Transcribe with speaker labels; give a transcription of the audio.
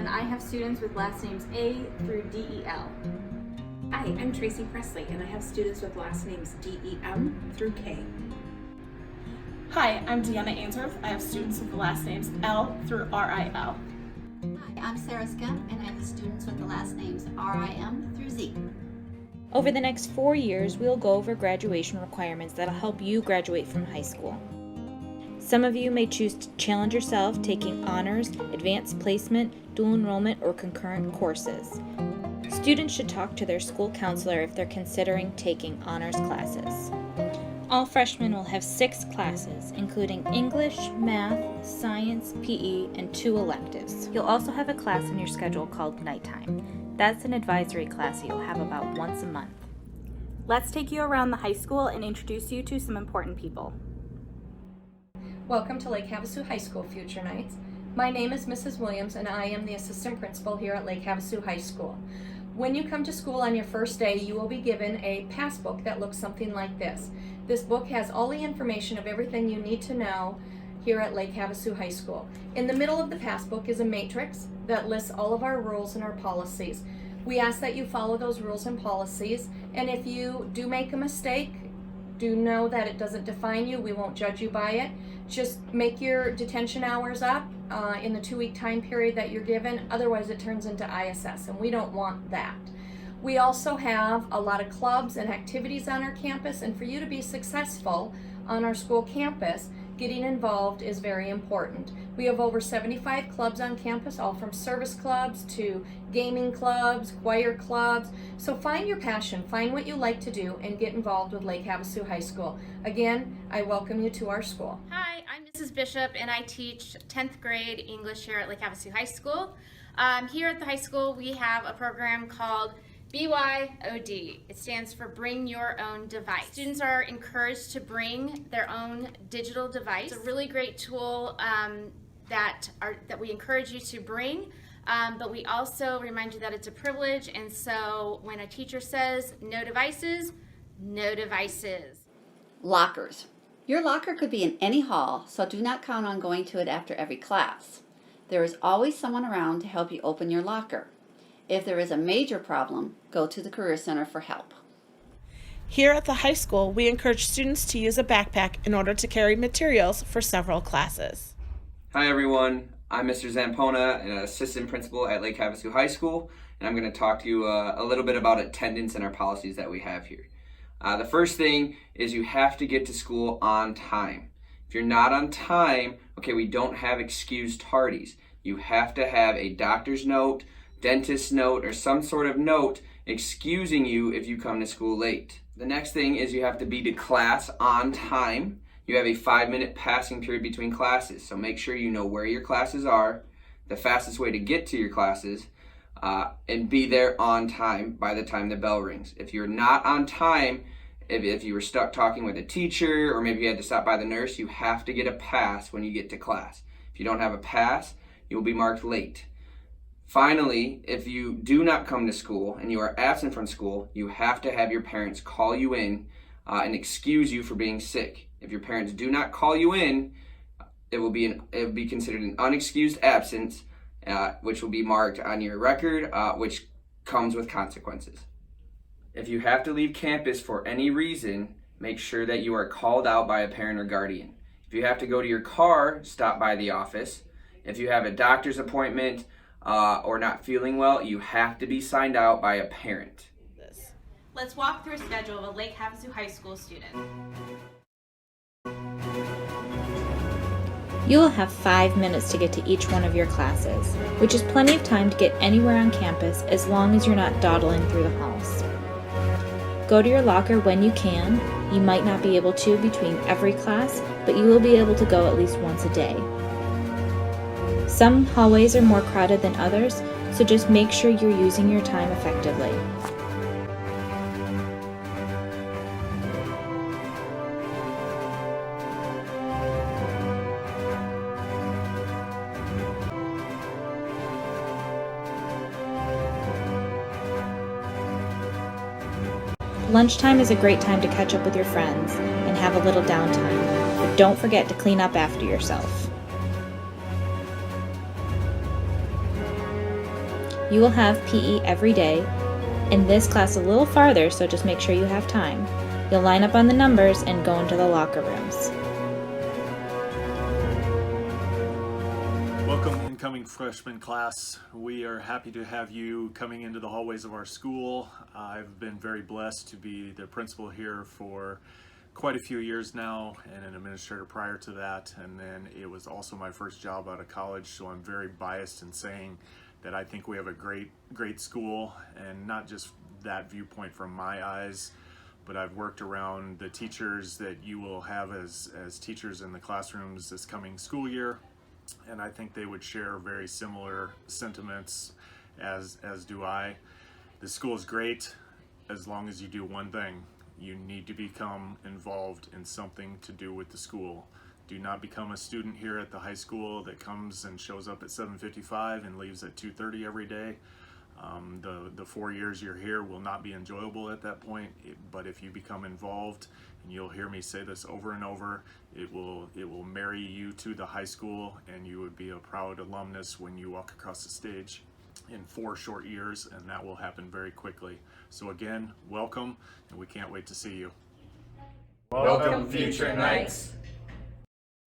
Speaker 1: and I have students with last names A through DEL.
Speaker 2: Hi, I'm Tracy Presley, and I have students with last names DEM through K.
Speaker 3: Hi, I'm Deanna Ainsworth. I have students with the last names L through RIL.
Speaker 4: Hi, I'm Sarah Skemp, and I have students with the last names RIM through Z.
Speaker 5: Over the next 4 years, we'll go over graduation requirements that'll help you graduate from high school. Some of you may choose to challenge yourself taking honors, advanced placement, dual enrollment, or concurrent courses. Students should talk to their school counselor if they're considering taking honors classes. All freshmen will have 6 classes, including English, math, science, PE, and 2 electives. You'll also have a class in your schedule called nighttime. That's an advisory class that you'll have about once a month.
Speaker 6: Let's take you around the high school and introduce you to some important people.
Speaker 7: Welcome to Lake Havasu High School Future Nights. My name is Mrs. Williams and I am the assistant principal here at Lake Havasu High School. When you come to school on your first day, you will be given a passbook that looks something like this. This book has all the information of everything you need to know here at Lake Havasu High School. In the middle of the passbook is a matrix that lists all of our rules and our policies. We ask that you follow those rules and policies, and if you do make a mistake, do know that it doesn't define you. We won't judge you by it. Just make your detention hours up in the 2-week time period that you're given. Otherwise, it turns into ISS, and we don't want that. We also have a lot of clubs and activities on our campus, and for you to be successful on our school campus, getting involved is very important. We have over 75 clubs on campus, all from service clubs to gaming clubs, choir clubs. So find your passion, find what you like to do, and get involved with Lake Havasu High School. Again, I welcome you to our school.
Speaker 8: Hi, I'm Mrs. Bishop, and I teach 10th grade English here at Lake Havasu High School. Here at the high school, we have a program called BYOD. It stands for Bring Your Own Device. Students are encouraged to bring their own digital device. It's a really great tool that we encourage you to bring, but we also remind you that it's a privilege, and so when a teacher says no devices, no devices.
Speaker 4: Lockers. Your locker could be in any hall, so do not count on going to it after every class. There is always someone around to help you open your locker. If there is a major problem, go to the Career Center for help.
Speaker 3: Here at the high school, we encourage students to use a backpack in order to carry materials for several classes.
Speaker 9: Hi everyone, I'm Mr. Zampona, an assistant principal at Lake Havasu High School, and I'm going to talk to you a little bit about attendance and our policies that we have here. The first thing is you have to get to school on time. If you're not on time, we don't have excused tardies. You have to have a doctor's note, dentist note, or some sort of note excusing you if you come to school late. The next thing is you have to be to class on time. You have a 5-minute passing period between classes, so make sure you know where your classes are, the fastest way to get to your classes, and be there on time by the time the bell rings. If you're not on time, if you were stuck talking with a teacher or maybe you had to stop by the nurse, you have to get a pass when you get to class. If you don't have a pass, you will be marked late. Finally, if you do not come to school and you are absent from school, you have to have your parents call you in and excuse you for being sick. If your parents do not call you in, it will be considered an unexcused absence, which will be marked on your record, which comes with consequences. If you have to leave campus for any reason, make sure that you are called out by a parent or guardian. If you have to go to your car, stop by the office. If you have a doctor's appointment, or not feeling well, you have to be signed out by a parent.
Speaker 6: Let's walk through a schedule of a Lake Havasu High School student.
Speaker 5: You will have 5 minutes to get to each one of your classes, which is plenty of time to get anywhere on campus as long as you're not dawdling through the halls. Go to your locker when you can. You might not be able to between every class, but you will be able to go at least once a day. Some hallways are more crowded than others, so just make sure you're using your time effectively. Lunchtime is a great time to catch up with your friends and have a little downtime, but don't forget to clean up after yourself. You will have PE every day, and this class a little farther, so just make sure you have time. You'll line up on the numbers and go into the locker rooms.
Speaker 10: Welcome, incoming freshman class. We are happy to have you coming into the hallways of our school. I've been very blessed to be the principal here for quite a few years now, and an administrator prior to that, and then it was also my first job out of college, so I'm very biased in saying that I think we have a great school, and not just that viewpoint from my eyes, but I've worked around the teachers that you will have as teachers in the classrooms this coming school year, and I think they would share very similar sentiments as do I. The school is great as long as you do one thing. You need to become involved in something to do with the school. Do not become a student here at the high school that comes and shows up at 7:55 and leaves at 2:30 every day. The 4 years you're here will not be enjoyable at that point, but if you become involved, and you'll hear me say this over and over, it will marry you to the high school, and you would be a proud alumnus when you walk across the stage in 4 short years, and that will happen very quickly. So again, welcome, and we can't wait to see you.
Speaker 11: Welcome, future Knights.